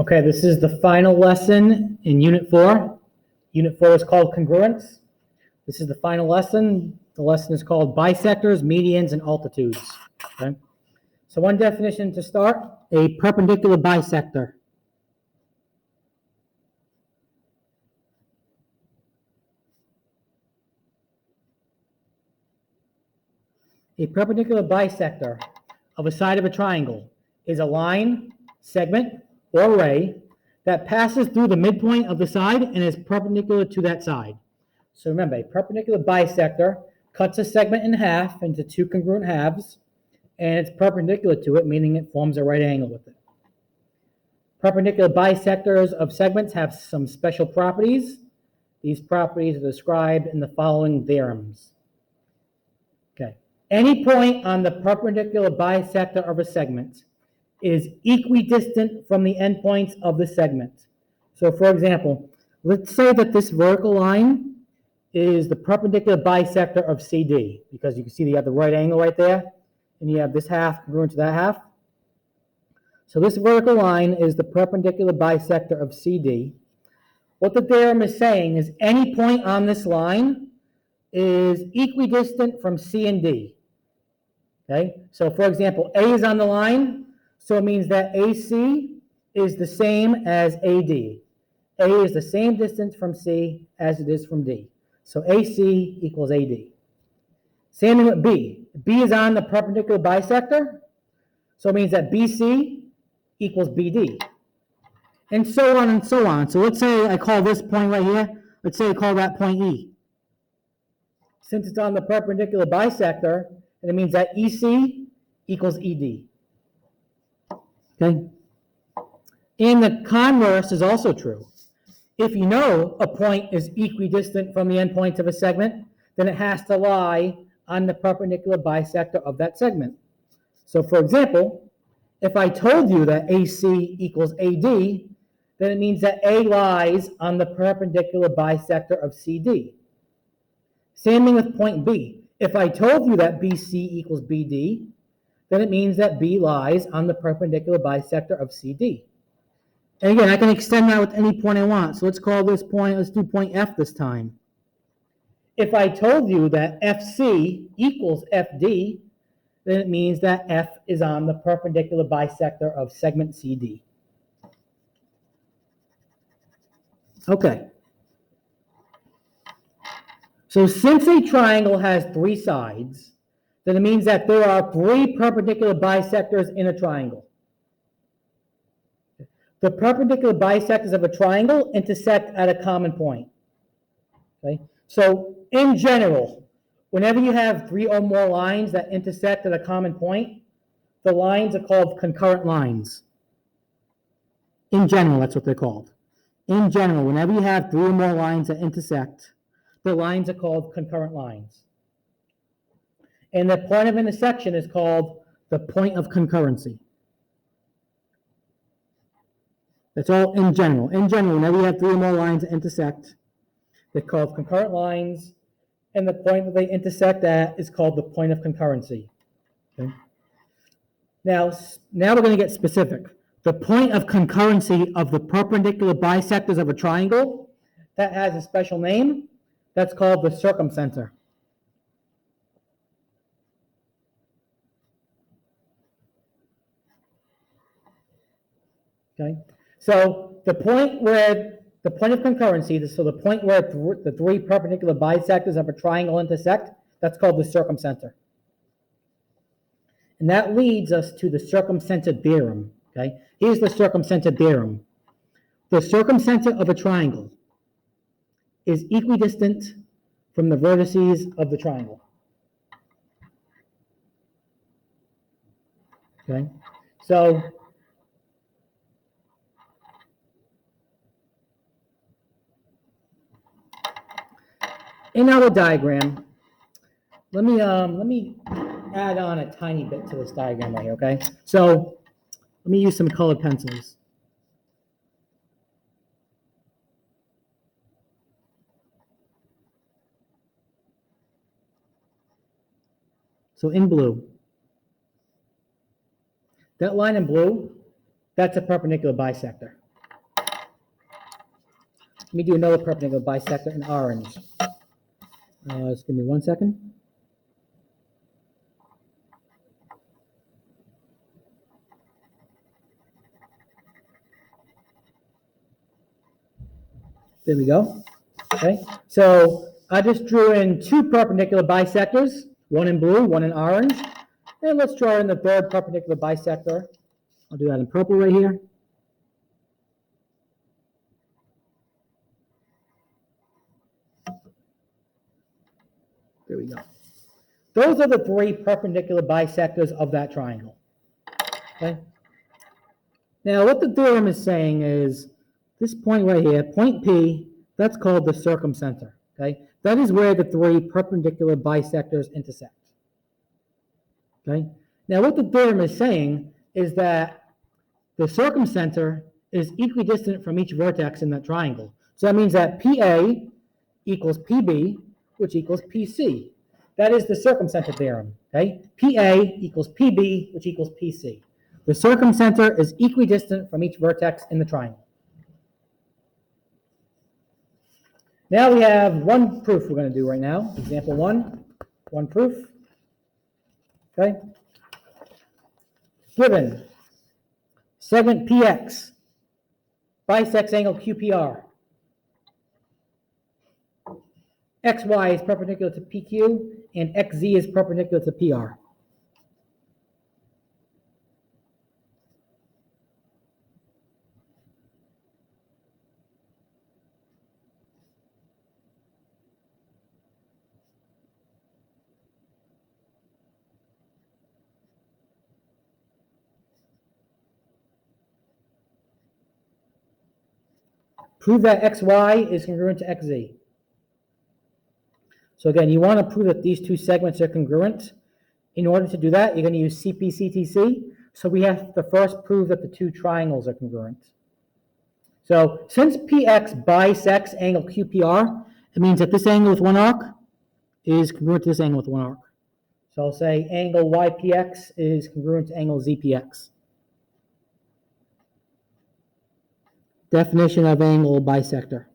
Okay, this is the final lesson in Unit 4. Unit 4 is called Congruence. This is the final lesson. The lesson is called Bisectors, Medians, and Altitudes. Okay? So one definition to start, a perpendicular bisector. A perpendicular bisector of a side of a triangle is a line, segment, or ray that passes through the midpoint of the side and is perpendicular to that side. So remember, a perpendicular bisector cuts a segment in half into two congruent halves, and it's perpendicular to it, meaning it forms a right angle with it. Perpendicular bisectors of segments have some special properties. These properties are described in the following theorems. Okay. Any point on the perpendicular bisector of a segment is equidistant from the endpoints of the segment. So for example, let's say that this vertical line is the perpendicular bisector of CD, because you can see you have the right angle right there, and you have this half congruent to that half. So this vertical line is the perpendicular bisector of CD. What the theorem is saying is any point on this line is equidistant from C and D. Okay, so for example, A is on the line, so it means that AC is the same as AD. A is the same distance from C as it is from D. So AC equals AD. Same thing with B. B is on the perpendicular bisector, so it means that BC equals BD. And so on and so on. So let's say I call this point right here, let's say I call that point E. Since it's on the perpendicular bisector, and it means that EC equals ED. Okay? And the converse is also true. If you know a point is equidistant from the endpoints of a segment, then it has to lie on the perpendicular bisector of that segment. So for example, if I told you that AC equals AD, then it means that A lies on the perpendicular bisector of CD. Same thing with point B. If I told you that BC equals BD, then it means that B lies on the perpendicular bisector of CD. And again, I can extend that with any point I want. So let's call this point, let's do point F this time. If I told you that FC equals FD, then it means that F is on the perpendicular bisector of segment CD. Okay. So since a triangle has three sides, then it means that there are three perpendicular bisectors in a triangle. The perpendicular bisectors of a triangle intersect at a common point. Okay? So in general, whenever you have three or more lines that intersect at a common point, the lines are called concurrent lines. In general, that's what they're called. In general, whenever you have three or more lines that intersect, the lines are called concurrent lines. And the point of intersection is called the point of concurrency. That's all in general. In general, whenever you have three or more lines that intersect, they're called concurrent lines, and the point that they intersect at is called the point of concurrency. Okay? Now we're going to get specific. The point of concurrency of the perpendicular bisectors of a triangle, that has a special name. That's called the circumcenter. Okay? So the point where the point of concurrency, so the point where the three perpendicular bisectors of a triangle intersect, that's called the circumcenter. And that leads us to the circumcented theorem. Okay? Here's the circumcented theorem. The circumcenter of a triangle is equidistant from the vertices of the triangle. Okay? So in our diagram, let me add on a tiny bit to this diagram right here, okay? So let me use some colored pencils. So in blue, that line in blue, that's a perpendicular bisector. me do another perpendicular bisector in orange. Just give me 1 second. There we go. Okay, so I just drew in 2 perpendicular bisectors, one in blue, one in orange. And let's draw in the third perpendicular bisector. I'll do that in purple right here. There we go. Those are the 3 perpendicular bisectors of that triangle. Okay. Now, what the theorem is saying is this point right here, point P, that's called the circumcenter. Okay, that is where the 3 perpendicular bisectors intersect. Okay. Now, what the theorem is saying is that the circumcenter is equidistant from each vertex in that triangle. So that means that PA equals PB, which equals PC. That is the circumcented theorem. Okay, PA equals PB, which equals PC. The circumcenter is equidistant from each vertex in the triangle. Now we have one proof we're going to do right now. Example 1, one proof. Okay. Given segment PX bisects angle QPR. XY is perpendicular to PQ and XZ is perpendicular to PR. Prove that XY is congruent to XZ. So again, you want to prove that these 2 segments are congruent. In order to do that, you're going to use CP/CTC. So we have to first prove that the 2 triangles are congruent. So since PX bisects angle QPR, it means that this angle with one arc is congruent to this angle with one arc. So I'll say angle YPX is congruent to angle ZPX. Definition of angle bisector.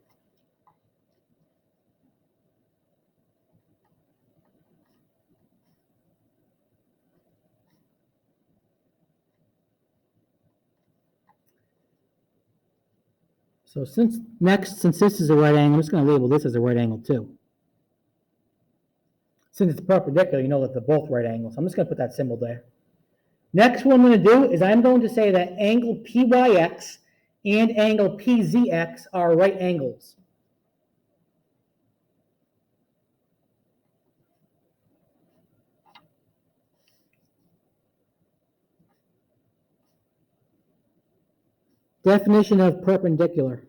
So since this is a right angle, I'm just going to label this as a right angle too. Since it's perpendicular, you know that they're both right angles. I'm just going to put that symbol there. Next, what I'm going to do is I'm going to say that angle PYX and angle PZX are right angles. Definition of perpendicular.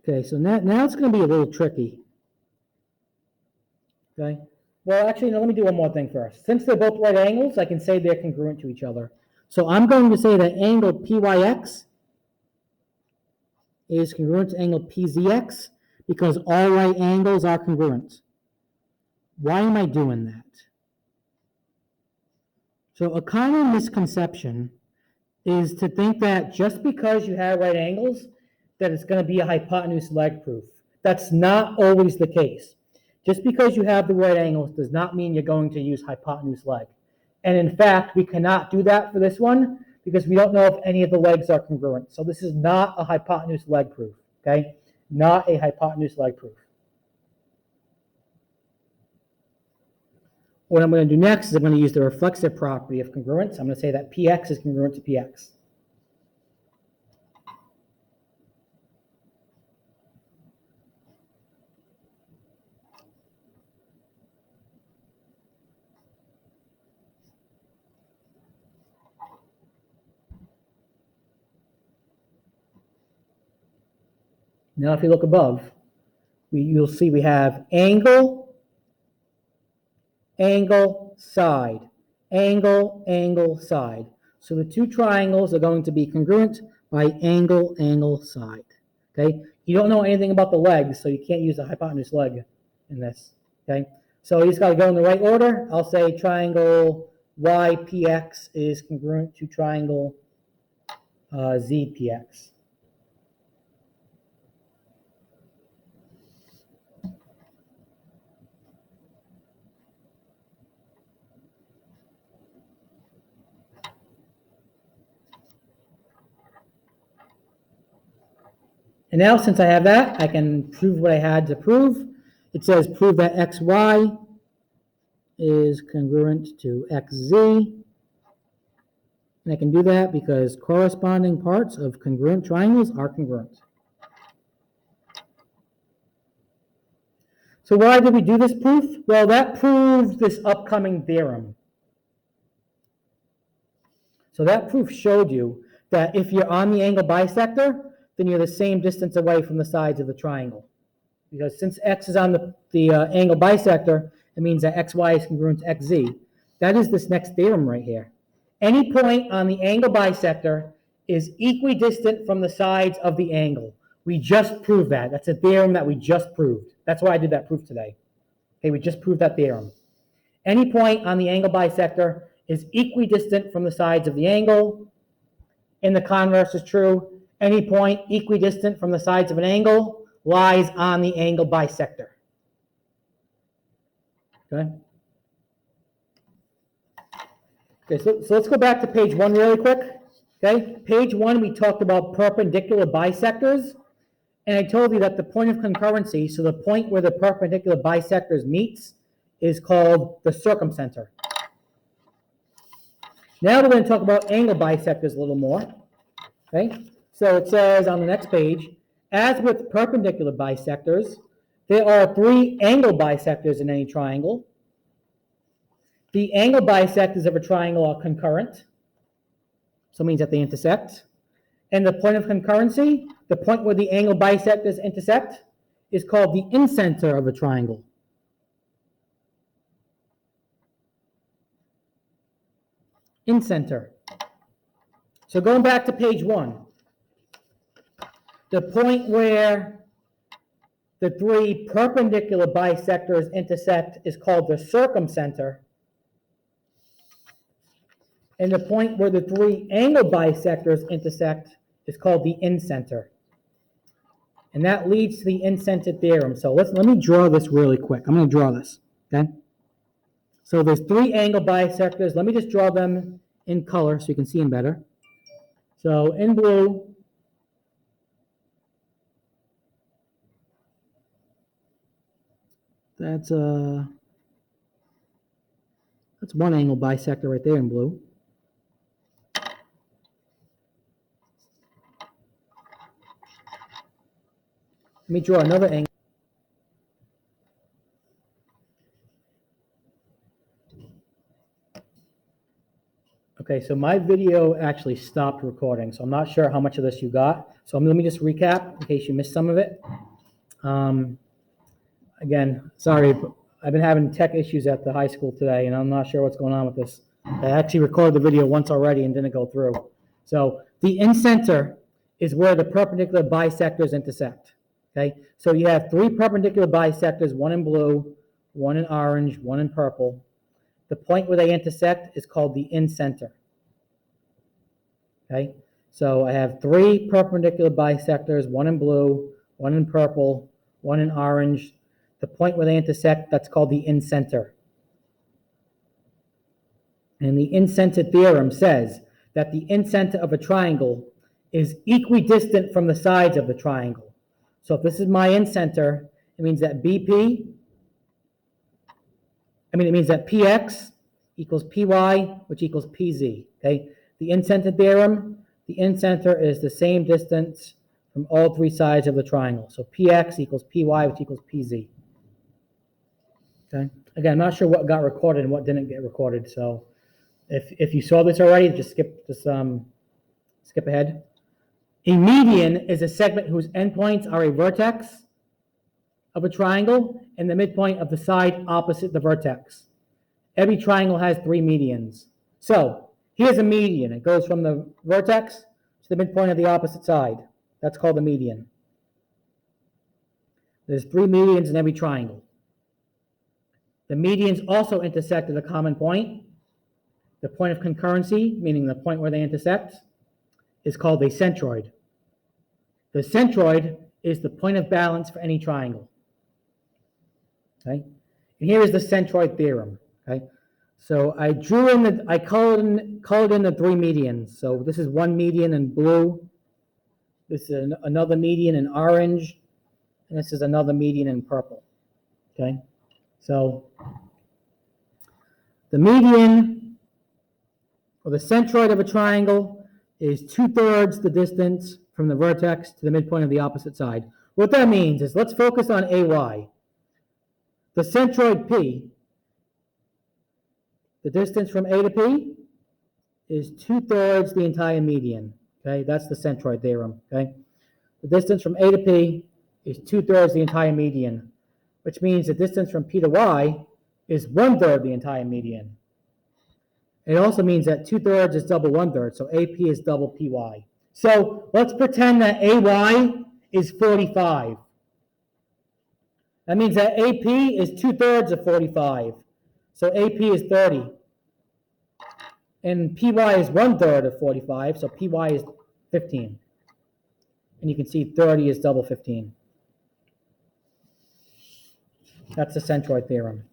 Okay, so now it's going to be a little tricky. Okay. Well, actually, no, let me do one more thing first. Since they're both right angles, I can say they're congruent to each other. So I'm going to say that angle PYX is congruent to angle PZX because all right angles are congruent. Why am I doing that? So a common misconception is to think that just because you have right angles, that it's going to be a hypotenuse leg proof. That's not always the case. Just because you have the right angles does not mean you're going to use hypotenuse leg. And in fact, we cannot do that for this one because we don't know if any of the legs are congruent. So this is not a hypotenuse leg proof, okay? Not a hypotenuse leg proof. What I'm going to do next is I'm going to use the reflexive property of congruence. I'm going to say that PX is congruent to PX. Now, if you look above, you'll see we have angle, angle, side, angle, angle, side. So the 2 triangles are going to be congruent by angle, angle, side. Okay? You don't know anything about the legs, so you can't use a hypotenuse leg in this. Okay? So you just got to go in the right order. I'll say triangle YPX is congruent to triangle ZPX. And now, since I have that, I can prove what I had to prove. It says prove that XY is congruent to XZ. And I can do that because corresponding parts of congruent triangles are congruent. So why did we do this proof? Well, that proves this upcoming theorem. So that proof showed you that if you're on the angle bisector, then you're the same distance away from the sides of the triangle. Because since x is on the angle bisector, it means that xy is congruent to xz. That is this next theorem right here. Any point on the angle bisector is equidistant from the sides of the angle. We just proved that. That's a theorem that we just proved. That's why I did that proof today. Okay, we just proved that theorem. Any point on the angle bisector is equidistant from the sides of the angle. And the converse is true. Any point equidistant from the sides of an angle lies on the angle bisector. Okay? Okay, so let's go back to page 1 really quick. Okay, page 1 we talked about perpendicular bisectors, and I told you that the point of concurrency, so the point where the perpendicular bisectors meets, is called the circumcenter. Now we're going to talk about angle bisectors a little more. Okay, so it says on the next page, as with perpendicular bisectors, there are 3 angle bisectors in any triangle. The angle bisectors of a triangle are concurrent, so it means that they intersect. And the point of concurrency, the point where the angle bisectors intersect, is called the incenter of a triangle. Incenter. So going back to page 1, the point where the 3 perpendicular bisectors intersect is called the circumcenter. And the point where the 3 angle bisectors intersect is called the incenter. And that leads to the Incented Theorem. So let me draw this really quick. I'm going to draw this, okay? So there's 3 angle bisectors. Let me just draw them in color so you can see them better. So in blue, that's one angle bisector right there in blue. Let me draw another angle. Okay, so my video actually stopped recording, so I'm not sure how much of this you got. So let me just recap in case you missed some of it. Again, sorry, I've been having tech issues at the high school today, and I'm not sure what's going on with this. I actually recorded the video once already and didn't go through. So the incenter is where the perpendicular bisectors intersect. Okay, so you have 3 perpendicular bisectors, one in blue, one in orange, one in purple. The point where they intersect is called the incenter. Okay, so I have 3 perpendicular bisectors, one in blue, one in purple, one in orange. The point where they intersect, that's called the incenter. And the Incented Theorem says that the incenter of a triangle is equidistant from the sides of the triangle. So if this is my incenter, it means that it means that PX equals PY, which equals PZ, okay? The Incented Theorem, the incenter is the same distance from all 3 sides of the triangle. So PX equals PY, which equals PZ. Okay? Again, I'm not sure what got recorded and what didn't get recorded, so if you saw this already, just skip ahead. A median is a segment whose endpoints are a vertex of a triangle and the midpoint of the side opposite the vertex. Every triangle has 3 medians. So here's a median. It goes from the vertex to the midpoint of the opposite side. That's called a median. There's 3 medians in every triangle. The medians also intersect at a common point, the point of concurrency, meaning the point where they intersect, is called a centroid. The centroid is the point of balance for any triangle. Okay? And here is the centroid theorem. Okay? So I colored in the three medians. So this is one median in blue. This is another median in orange. And this is another median in purple. Okay? So the median, or the centroid of a triangle, is 2/3 the distance from the vertex to the midpoint of the opposite side. What that means is, let's focus on AY. The centroid P, the distance from A to P, is 2/3 the entire median. Okay, that's the centroid theorem. Okay, the distance from A to P is 2/3 the entire median, which means the distance from P to Y is 1/3 the entire median. It also means that 2/3 is double 1/3, so AP is double PY. So let's pretend that AY is 45. That means that AP is 2/3 of 45. So AP is 30. And PY is 1/3 of 45, so PY is 15. And you can see 30 is double 15. That's the centroid theorem.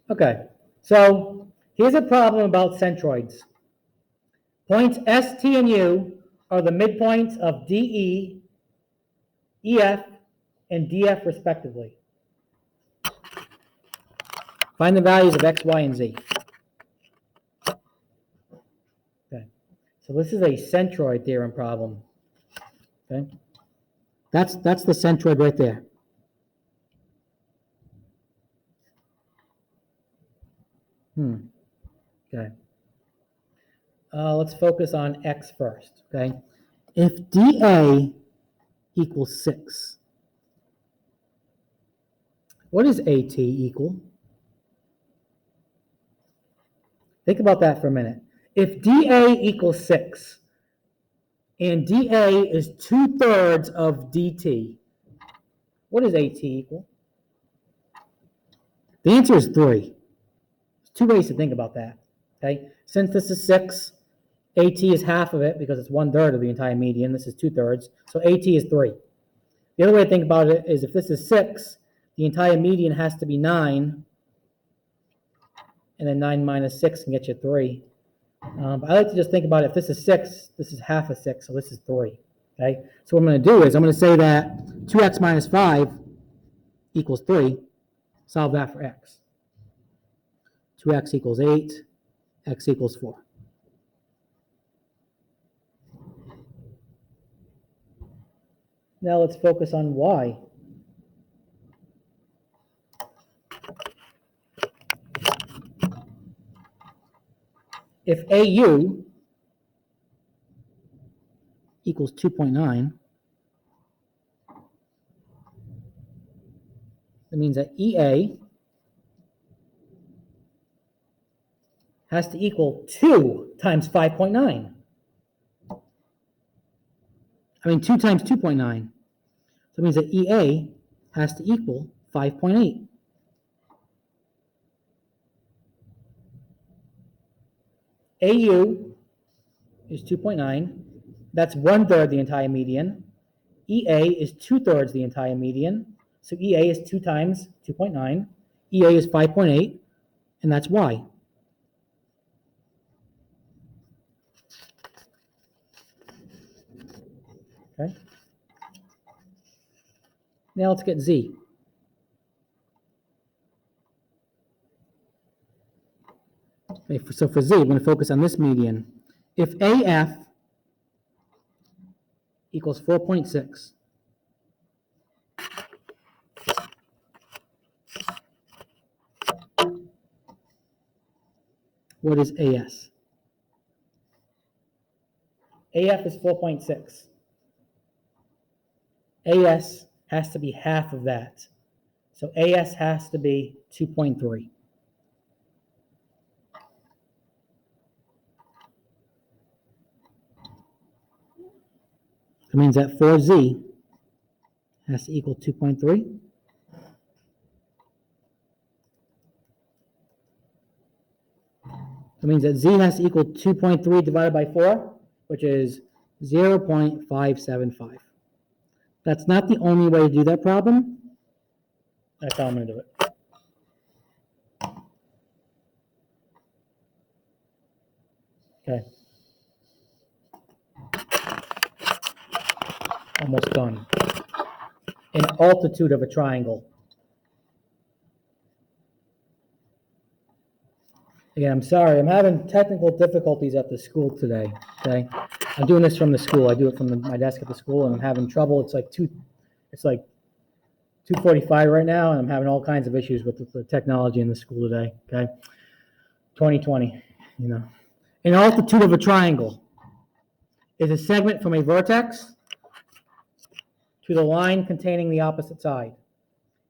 Okay, so here's a problem about centroids. Points S, T, and U are the midpoints of DE, EF, and DF respectively. Find the values of X, Y, and Z. Okay, so this is a centroid theorem problem. Okay, that's the centroid right there. Okay. Let's focus on X first, okay? If DA equals 6, what does AT equal? Think about that for a minute. If DA equals 6, and DA is 2/3 of DT, what does AT equal? The answer is 3. There's two ways to think about that, okay? Since this is 6, AT is half of it because it's 1/3 of the entire median. This is 2/3, so AT is 3. The other way to think about it is if this is 6, the entire median has to be 9, and then 9 minus 6 can get you 3. But I like to just think about it, if this is 6, this is half of 6, so this is 3. Okay? So what I'm going to do is I'm going to say that 2x minus 5 equals 3. Solve that for x. 2x equals 8, x equals 4. Now let's focus on y. If AU equals 2.9, that means that EA has to equal 2 times 5.9. 2 times 2.9. So it means that EA has to equal 5.8. AU is 2.9. That's 1/3 the entire median. EA is 2/3 the entire median. So EA is 2 times 2.9. EA is 5.8, and that's Y. Okay. Now let's get Z. Okay, so for Z, we're going to focus on this median. If AF equals 4.6, what is AS? AF is 4.6. AS has to be half of that. So AS has to be 2.3. That means that 4Z has to equal 2.3. That means that z has to equal 2.3 divided by 4, which is 0.575. That's not the only way to do that problem. That's how I'm going to do it. Okay. Almost done. An altitude of a triangle. Again, I'm sorry, I'm having technical difficulties at the school today, okay? I'm doing this from the school. I do it from my desk at the school, and I'm having trouble. It's like 2:45 right now, and I'm having all kinds of issues with the technology in the school today, okay? 2020, you know. An altitude of a triangle is a segment from a vertex to the line containing the opposite side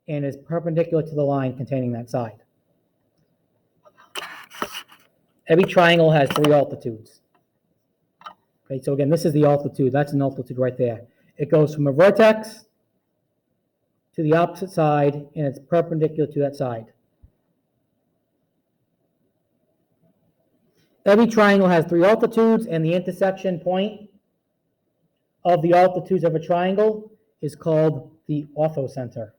and is perpendicular to the line containing that side. Every triangle has 3 altitudes. Okay, so again, this is the altitude. That's an altitude right there. It goes from a vertex to the opposite side, and it's perpendicular to that side. Every triangle has 3 altitudes, and the intersection point of the altitudes of a triangle is called the orthocenter.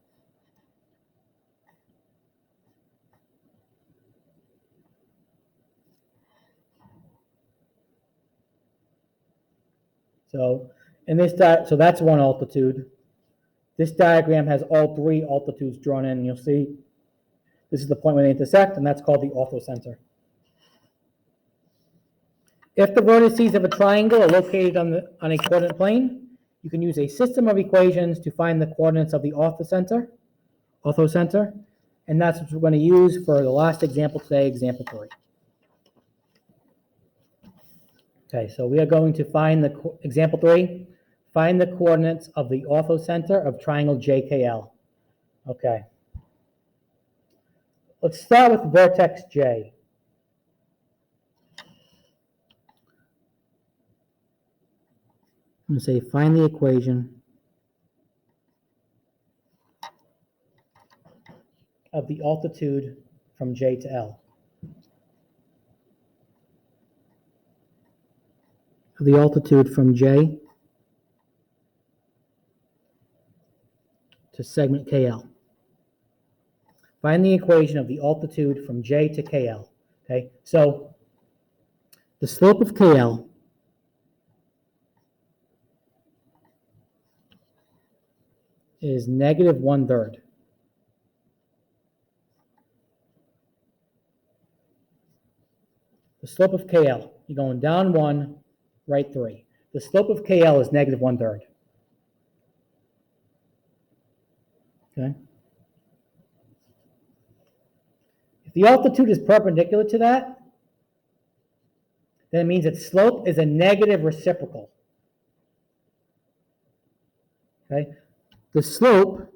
So so that's one altitude. This diagram has all 3 altitudes drawn in, and you'll see this is the point where they intersect, and that's called the orthocenter. If the vertices of a triangle are located on a coordinate plane, you can use a system of equations to find the coordinates of the orthocenter, and that's what we're going to use for the last example today, example 3. Okay, so we are going to find example 3, find the coordinates of the orthocenter of triangle JKL. Okay. Let's start with vertex J. I'm going to say find the equation of the altitude from J to L. Of the altitude from J to segment KL. Find the equation of the altitude from J to KL. Okay, so the slope of KL is negative 1/3. The slope of KL, you're going down 1, right 3. The slope of KL is negative 1/3. Okay. If the altitude is perpendicular to that, then it means its slope is a negative reciprocal. Okay. The slope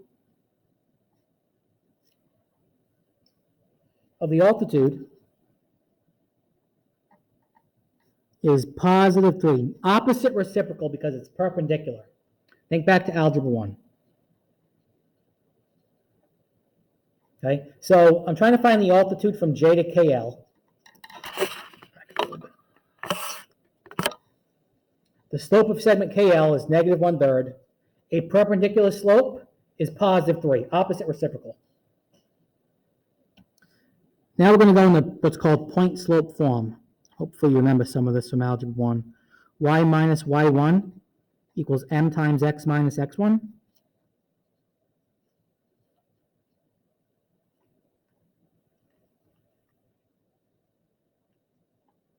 of the altitude is positive 3. Opposite reciprocal because it's perpendicular. Think back to algebra 1. Okay, so I'm trying to find the altitude from J to KL. The slope of segment KL is negative 1/3. A perpendicular slope is positive 3, opposite reciprocal. Now we're going to go into what's called point slope form. Hopefully you remember some of this from algebra 1. Y minus y1 equals m times x minus x1.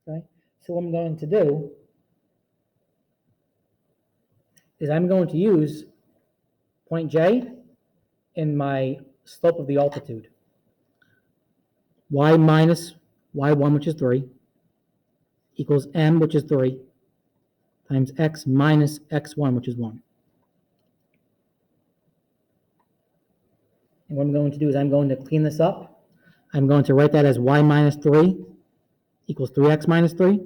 Okay, so what I'm going to do is I'm going to use point J in my slope of the altitude. Y minus y1, which is 3, equals m, which is 3, times x minus x1, which is 1. And what I'm going to do is I'm going to clean this up. I'm going to write that as y minus 3 equals 3x minus 3.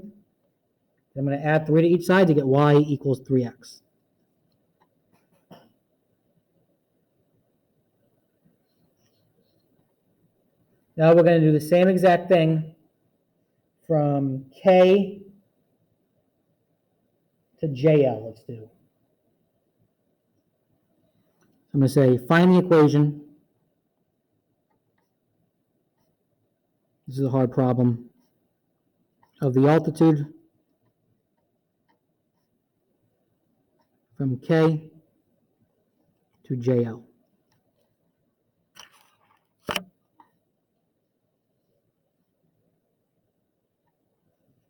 I'm going to add 3 to each side to get y equals 3x. Now we're going to do the same exact thing from K to JL, let's do. I'm going to say find the equation. This is a hard problem of the altitude from K to JL.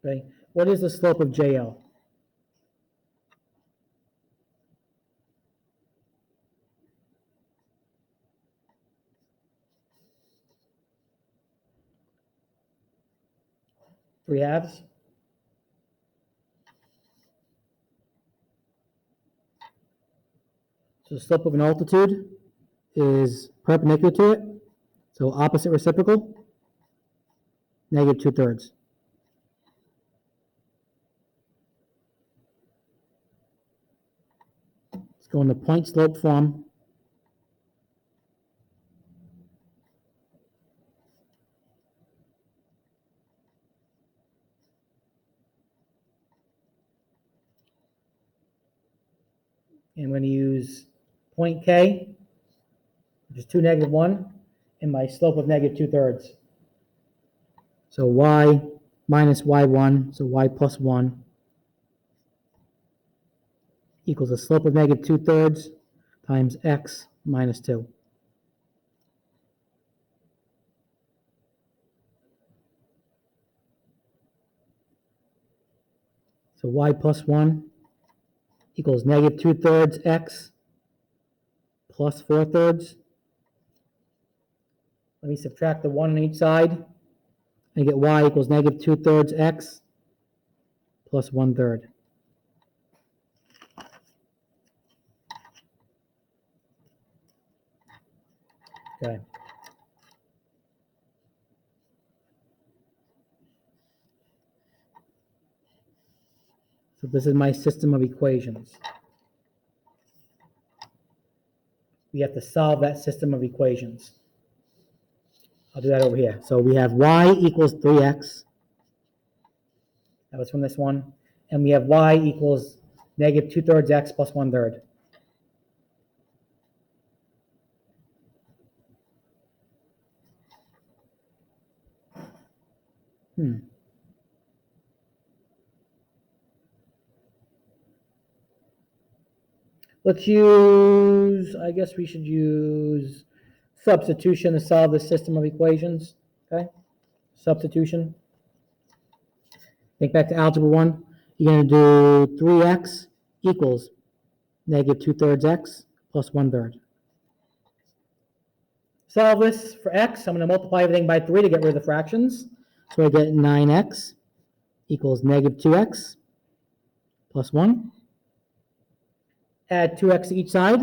Okay, what is the slope of JL? Three halves. So the slope of an altitude is perpendicular to it, so opposite reciprocal, negative 2/3. Let's go in the point slope form. And I'm going to use point K, which is 2, -1, and my slope of negative 2/3. So y minus y1, so y plus 1, equals the slope of negative 2/3 times x minus 2. So y plus 1 equals negative 2/3 x plus 4/3. Let me subtract the 1 on each side and get y equals negative 2/3 x plus 1/3. Okay. So this is my system of equations. We have to solve that system of equations. I'll do that over here. So we have y equals 3x. That was from this one. And we have y equals negative 2/3 x plus 1/3. Let's use, I guess we should use substitution to solve this system of equations. Okay? Substitution. Think back to algebra 1. You're going to do 3x equals negative 2/3 x plus 1/3. Solve this for x. I'm going to multiply everything by 3 to get rid of the fractions. So I get 9x equals negative 2x plus 1. Add 2x to each side.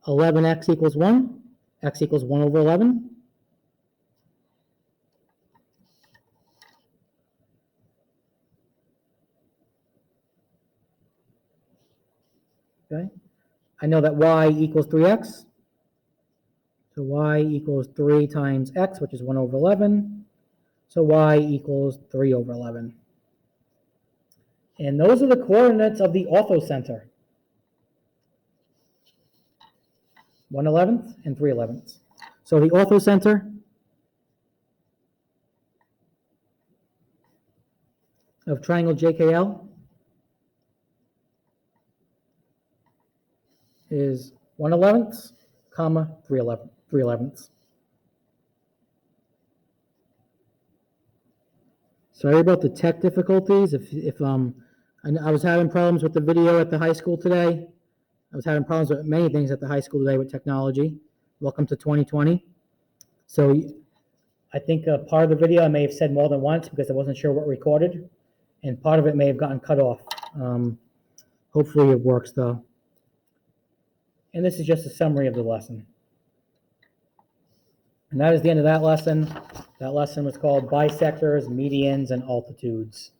11x equals 1. X equals 1 over 11. Okay. I know that y equals 3x. So y equals 3 times x, which is 1 over 11. So y equals 3 over 11. And those are the coordinates of the orthocenter. 1/11 and 3/11. So the orthocenter of triangle JKL is 1/11, comma 3/11. Sorry about the tech difficulties. I was having problems with the video at the high school today. I was having problems with many things at the high school today with technology. Welcome to 2020. So I think part of the video I may have said more than once because I wasn't sure what recorded, and part of it may have gotten cut off. Hopefully it works though. And this is just a summary of the lesson. And that is the end of that lesson. That lesson was called Bisectors, Medians, and Altitudes.